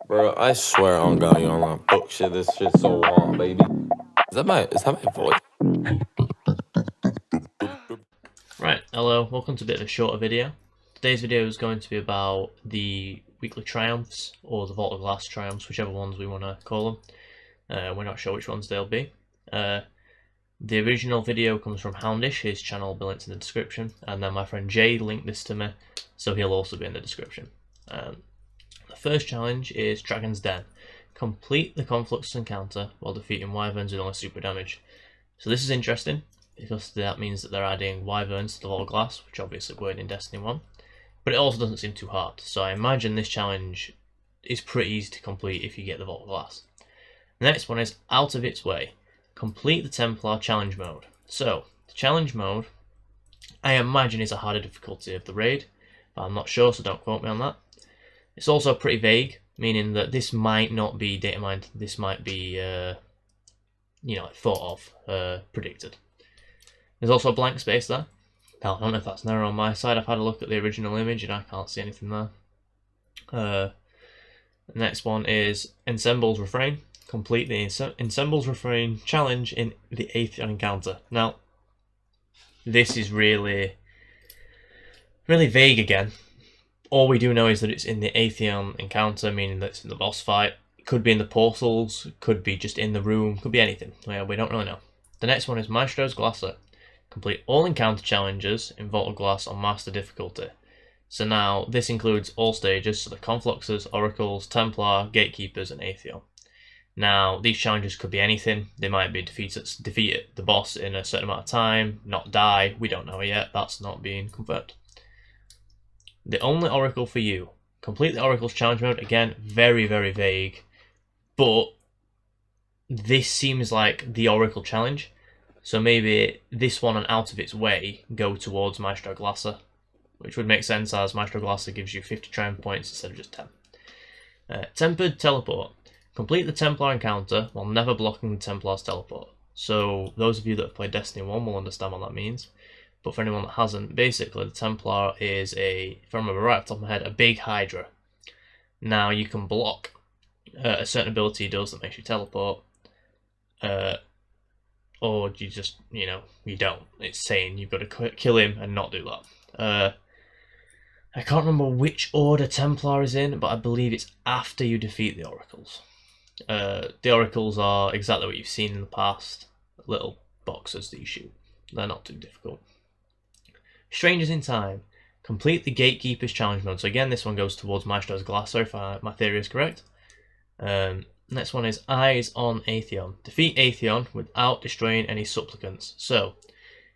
Bro, I swear on God, you on that book shit. This shit's so warm, baby. Is that my voice? Right, hello, welcome to a bit of a shorter video. Today's video is going to be about the weekly triumphs, or the Vault of Glass triumphs, whichever ones we want to call them. We're not sure which ones they'll be. The original video comes from Houndish, his channel will be linked in the description, and then my friend Jay linked this to me, so he'll also be in the description. The first challenge is Dragon's Den. Complete the Conflux encounter while defeating wyverns with only super damage. So this is interesting, because that means that they're adding wyverns to the Vault of Glass, which obviously weren't in Destiny 1. But it also doesn't seem too hard, so I imagine this challenge is pretty easy to complete if you get the Vault of Glass. The next one is Out of Its Way. Complete the Templar challenge mode. So, the challenge mode, I imagine, is a harder difficulty of the raid, but I'm not sure, so don't quote me on that. It's also pretty vague, meaning that this might not be data mined, this might be, thought of, predicted. There's also a blank space there. Now, I don't know if that's narrow on my side. I've had a look at the original image and I can't see anything there. The next one is Ensemble's Refrain. Complete the Ensemble's Refrain challenge in the Atheon encounter. Now, this is really vague again. All we do know is that it's in the Atheon encounter, meaning that it's in the boss fight. It could be in the portals, could be just in the room, could be anything. We don't really know. The next one is Maestro's Glasser. Complete all encounter challenges in Vault of Glass on Master difficulty. So now, this includes all stages, so the Confluxes, Oracles, Templar, Gatekeepers, and Atheon. Now, these challenges could be anything. They might be defeat the boss in a certain amount of time, not die, we don't know yet, that's not being confirmed. The only Oracle for you. Complete the Oracle's challenge mode, again, very vague, but this seems like the Oracle challenge. So maybe this one and Out of Its Way go towards Maestro Glasser, which would make sense as Maestro Glasser gives you 50 triumph points instead of just 10. Tempered Teleport. Complete the Templar encounter while never blocking the Templar's teleport. So those of you that have played Destiny 1 will understand what that means. But for anyone that hasn't, basically the Templar is if I remember right off the top of my head, a big Hydra. Now you can block a certain ability he does that makes you teleport. Or you just, you don't. It's saying you've got to kill him and not do that. I can't remember which order Templar is in, but I believe it's after you defeat the Oracles. The Oracles are exactly what you've seen in the past. Little boxes that you shoot. They're not too difficult. Strangers in Time. Complete the Gatekeepers challenge mode. So again, this one goes towards Maestro's Glasser, if my theory is correct. Next one is Eyes on Atheon. Defeat Atheon without destroying any supplicants. So,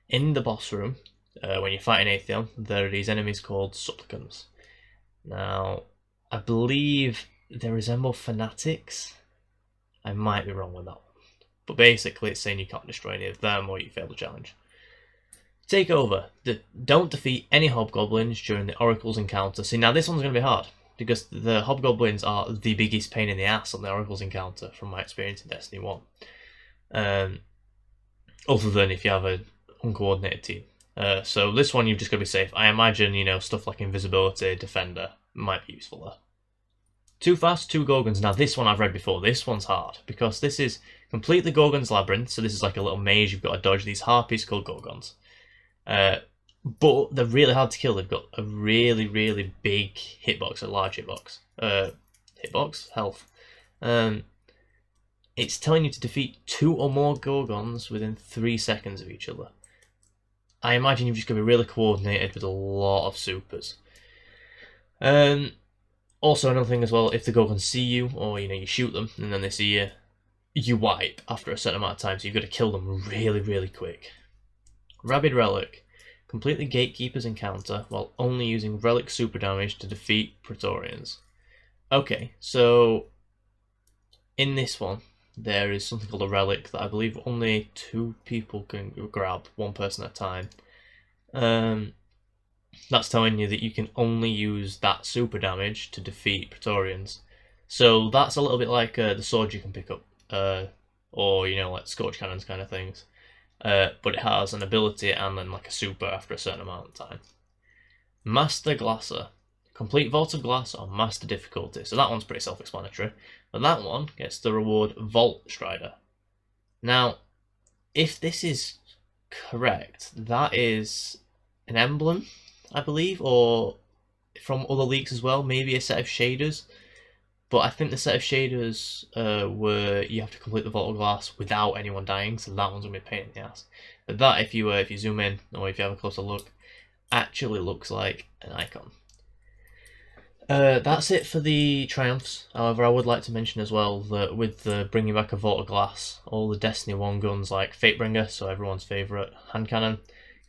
in the boss room, when you're fighting Atheon, there are these enemies called supplicants. Now, I believe they resemble fanatics. I might be wrong with that one. But basically, it's saying you can't destroy any of them or you fail the challenge. Take over. Don't defeat any hobgoblins during the Oracle's encounter. See, now this one's going to be hard, because the hobgoblins are the biggest pain in the ass on the Oracle's encounter, from my experience in Destiny 1. Other than if you have an uncoordinated team. So this one you've just got to be safe. I imagine, stuff like Invisibility, Defender might be useful there. Too Fast, 2 Gorgons. Now this one I've read before. This one's hard, because this is complete the Gorgon's Labyrinth. So this is like a little maze you've got to dodge these harpies called Gorgons. But they're really hard to kill. They've got a really big hitbox, a large hitbox. Health. It's telling you to defeat 2 or more Gorgons within 3 seconds of each other. I imagine you've just got to be really coordinated with a lot of supers. Also, another thing as well, if the Gorgons see you, or you shoot them and then they see you, you wipe after a certain amount of time, so you've got to kill them really quick. Rabid Relic. Complete the Gatekeeper's encounter while only using Relic super damage to defeat Praetorians. Okay, so in this one, there is something called a Relic that I believe only 2 people can grab, 1 person at a time. That's telling you that you can only use that super damage to defeat Praetorians. So that's a little bit like the sword you can pick up, or like Scorch Cannons kind of things. But it has an ability and then like a super after a certain amount of time. Master Glasser. complete Vault of Glass on Master difficulty. So that one's pretty self-explanatory. But that one gets the reward Vault Strider. Now, if this is correct, that is an emblem, I believe, or from other leaks as well, maybe a set of shaders. But I think the set of shaders were you have to complete the Vault of Glass without anyone dying, so that one's gonna be a pain in the ass. But that, if you zoom in or if you have a closer look, actually looks like an icon. That's it for the triumphs. However, I would like to mention as well that with the bringing back a Vault of Glass, all the Destiny 1 guns like Fatebringer, so everyone's favourite hand cannon,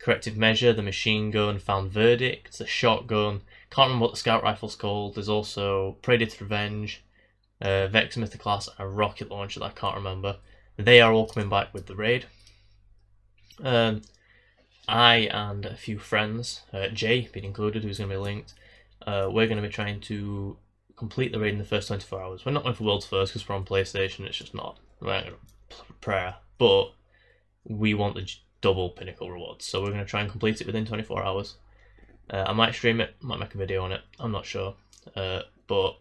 Corrective Measure, the machine gun, Found Verdict, the shotgun, can't remember what the scout rifle's called, there's also Predator's Revenge, Vexmith class, and a rocket launcher that I can't remember. They are all coming back with the raid. I and a few friends, Jay being included, who's going to be linked, we're going to be trying to complete the raid in the first 24 hours. We're not going for World's First because we're on PlayStation, it's just not prayer, but we want the double pinnacle rewards, so we're going to try and complete it within 24 hours. I might stream it, might make a video on it, I'm not sure, but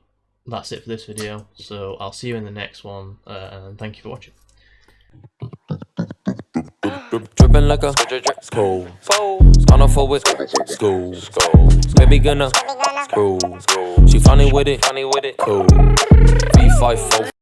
that's it for this video, so I'll see you in the next one, and thank you for watching. Dripping like a school. Gonna forward school. Baby gonna screw. She funny with it. Cool. V5